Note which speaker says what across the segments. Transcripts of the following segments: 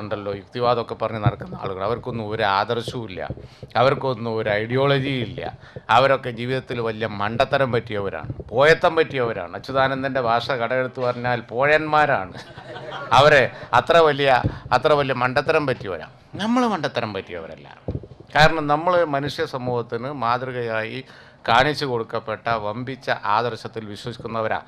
Speaker 1: ഉണ്ടല്ലോ യുക്തിവാദമൊക്കെ പറഞ്ഞ് നടക്കുന്ന ആളുകൾ, അവർക്കൊന്നും ഒരു ആദർശവും ഇല്ല, അവർക്കൊന്നും ഒരു ഐഡിയോളജിയും ഇല്ല. അവരൊക്കെ ജീവിതത്തിൽ വലിയ മണ്ടത്തരം പറ്റിയവരാണ്, പോയത്തം പറ്റിയവരാണ്. അച്യുതാനന്ദൻ്റെ ഭാഷ കടമെടുത്ത് പറഞ്ഞാൽ പോഴന്മാരാണ് അവരെ. അത്ര വലിയ മണ്ടത്തരം പറ്റിയവരാണ്. നമ്മൾ മണ്ടത്തരം പറ്റിയവരല്ല. കാരണം നമ്മൾ മനുഷ്യ സമൂഹത്തിന് മാതൃകയായി കാണിച്ചു കൊടുക്കപ്പെട്ട വമ്പിച്ച ആദർശത്തിൽ വിശ്വസിക്കുന്നവരാ.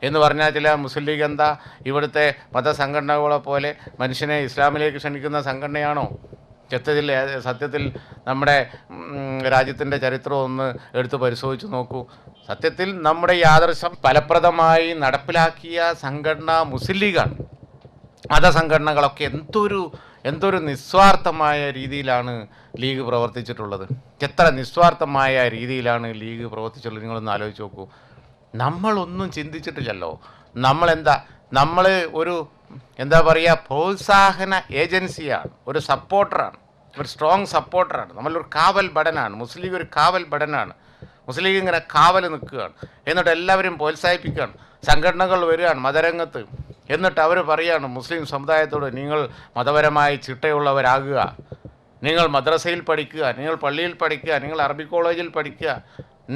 Speaker 1: എന്ന് പറഞ്ഞാൽ ചില മുസ്ലിം ലീഗ് എന്താ ഇവിടുത്തെ മതസംഘടനകളെ പോലെ മനുഷ്യനെ ഇസ്ലാമിലേക്ക് ക്ഷണിക്കുന്ന സംഘടനയാണോ? സത്യത്തിൽ നമ്മുടെ രാജ്യത്തിൻ്റെ ചരിത്രം ഒന്ന് എടുത്ത് പരിശോധിച്ച് നോക്കൂ. സത്യത്തിൽ നമ്മുടെ ഈ ആദർശം ഫലപ്രദമായി നടപ്പിലാക്കിയ സംഘടന മുസ്ലിം ലീഗാണ്. മതസംഘടനകളൊക്കെ എന്തൊരു നിസ്വാർത്ഥമായ രീതിയിലാണ് ലീഗ് പ്രവർത്തിച്ചിട്ടുള്ളത്. എത്ര നിസ്വാർത്ഥമായ രീതിയിലാണ് ലീഗ് പ്രവർത്തിച്ചിട്ടുള്ളത് നിങ്ങളൊന്ന് ആലോചിച്ച് നോക്കൂ. നമ്മളൊന്നും ചിന്തിച്ചിട്ടില്ലല്ലോ. നമ്മൾ ഒരു പ്രോത്സാഹന ഏജൻസിയാണ്, ഒരു സപ്പോർട്ടറാണ്, ഒരു സ്ട്രോങ് സപ്പോർട്ടറാണ്. നമ്മളൊരു കാവൽ ഭടനാണ്. മുസ്ലിം ലീഗ് ഒരു കാവൽ ഭടനാണ്. മുസ്ലിം ലീഗ് ഇങ്ങനെ കാവൽ നിൽക്കുകയാണ്. എന്നിട്ട് എല്ലാവരും പ്രോത്സാഹിപ്പിക്കുകയാണ്. സംഘടനകൾ വരികയാണ് മതരംഗത്ത്. എന്നിട്ട് അവർ പറയുകയാണ് മുസ്ലിം സമുദായത്തോട്, നിങ്ങൾ മതപരമായി ചിട്ടയുള്ളവരാകുക, നിങ്ങൾ മദ്രസയിൽ പഠിക്കുക, നിങ്ങൾ പള്ളിയിൽ പഠിക്കുക, നിങ്ങൾ അറബി കോളേജിൽ പഠിക്കുക,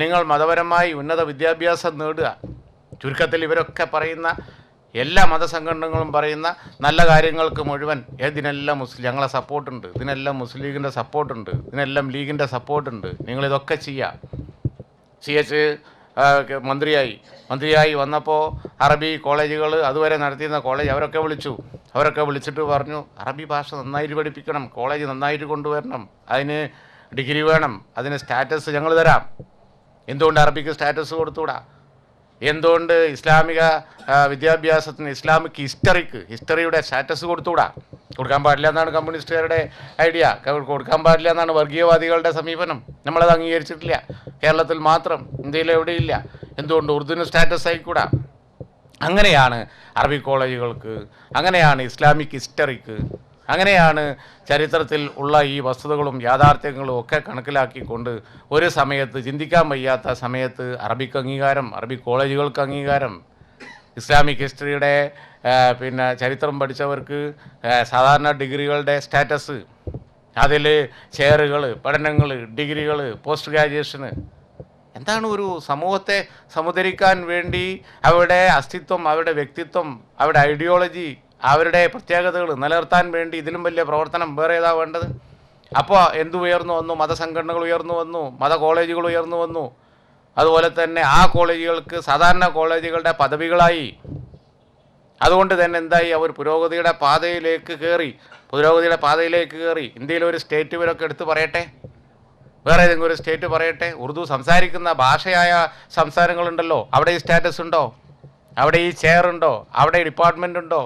Speaker 1: നിങ്ങൾ മതപരമായി ഉന്നത വിദ്യാഭ്യാസം നേടുക. ചുരുക്കത്തിൽ ഇവരൊക്കെ പറയുന്ന, എല്ലാ മതസംഘടനകളും പറയുന്ന നല്ല കാര്യങ്ങൾക്ക് മുഴുവൻ ഇതിനെല്ലാം ഞങ്ങളെ സപ്പോർട്ടുണ്ട്, ഇതിനെല്ലാം മുസ്ലിം ലീഗിൻ്റെ സപ്പോർട്ടുണ്ട്, ഇതിനെല്ലാം ലീഗിൻ്റെ സപ്പോർട്ടുണ്ട്, നിങ്ങളിതൊക്കെ ചെയ്യുക. CH മന്ത്രിയായി വന്നപ്പോൾ അറബി കോളേജുകൾ അതുവരെ നടത്തിയിരുന്ന കോളേജ് അവരൊക്കെ വിളിച്ചിട്ട് പറഞ്ഞു, അറബി ഭാഷ നന്നായിട്ട് പഠിപ്പിക്കണം, കോളേജ് നന്നായിട്ട് കൊണ്ടുവരണം, അതിന് ഡിഗ്രി വേണം, അതിന് സ്റ്റാറ്റസ് ഞങ്ങൾ തരാം. എന്തുകൊണ്ട് അറബിക്ക് സ്റ്റാറ്റസ് കൊടുത്തുകൂടാ? എന്തുകൊണ്ട് ഇസ്ലാമിക വിദ്യാഭ്യാസത്തിന്, ഇസ്ലാമിക് ഹിസ്റ്ററിയുടെ സ്റ്റാറ്റസ് കൊടുത്തുകൂടാ? കൊടുക്കാൻ പാടില്ല എന്നാണ് കമ്മ്യൂണിസ്റ്റുകാരുടെ ഐഡിയ, കൊടുക്കാൻ പാടില്ല എന്നാണ് വർഗീയവാദികളുടെ സമീപനം. നമ്മളത് അംഗീകരിച്ചിട്ടില്ല. കേരളത്തിൽ മാത്രം, ഇന്ത്യയിൽ എവിടെയില്ല. എന്തുകൊണ്ട് ഉറുദുവിന് സ്റ്റാറ്റസ് ആയിക്കൂടാ? അങ്ങനെയാണ് അറബി കോളേജുകൾക്ക്, അങ്ങനെയാണ് ഇസ്ലാമിക് ഹിസ്റ്ററിക്ക്, അങ്ങനെയാണ് ചരിത്രത്തിൽ ഉള്ള ഈ വസ്തുതകളും യാഥാർത്ഥ്യങ്ങളും ഒക്കെ കണക്കിലാക്കിക്കൊണ്ട് ഒരു സമയത്ത്, ചിന്തിക്കാൻ വയ്യാത്ത സമയത്ത്, അറബിക്ക് അംഗീകാരം, അറബി കോളേജുകൾക്ക് അംഗീകാരം, ഇസ്ലാമിക് ഹിസ്റ്ററിയുടെ ചരിത്രം പഠിച്ചവർക്ക് സാധാരണ ഡിഗ്രികളുടെ സ്റ്റാറ്റസ്, അതിൽ ചെയറുകൾ, പഠനങ്ങൾ, ഡിഗ്രികൾ, പോസ്റ്റ് ഗ്രാജുവേഷന്. എന്താണ് ഒരു സമൂഹത്തെ സമുദ്ധരിക്കാൻ വേണ്ടി അവരുടെ അസ്തിത്വം, അവരുടെ വ്യക്തിത്വം, അവരുടെ ഐഡിയോളജി, അവരുടെ പ്രത്യേകതകൾ നിലനിർത്താൻ വേണ്ടി ഇതിലും വലിയ പ്രവർത്തനം വേറെ ഏതാ വേണ്ടത്? അപ്പോൾ ഉയർന്നു വന്നു? മതസംഘടനകൾ ഉയർന്നു വന്നു, മത കോളേജുകൾ ഉയർന്നു വന്നു. അതുപോലെ തന്നെ ആ കോളേജുകൾക്ക് സാധാരണ കോളേജുകളുടെ പദവികളായി. അതുകൊണ്ട് തന്നെ എന്തായി? അവർ പുരോഗതിയുടെ പാതയിലേക്ക് കയറി. ഇന്ത്യയിലെ ഒരു സ്റ്റേറ്റ് ഇവരൊക്കെ എടുത്ത് പറയട്ടെ, വേറെ ഏതെങ്കിലും ഒരു സ്റ്റേറ്റ് പറയട്ടെ, ഉറുദു സംസാരിക്കുന്ന ഭാഷയായ സംസ്ഥാനങ്ങളുണ്ടല്ലോ, അവിടെ ഈ സ്റ്റാറ്റസ് ഉണ്ടോ? അവിടെ ഈ ചെയർ ഉണ്ടോ? അവിടെ ഡിപ്പാർട്ട്മെൻ്റ് ഉണ്ടോ?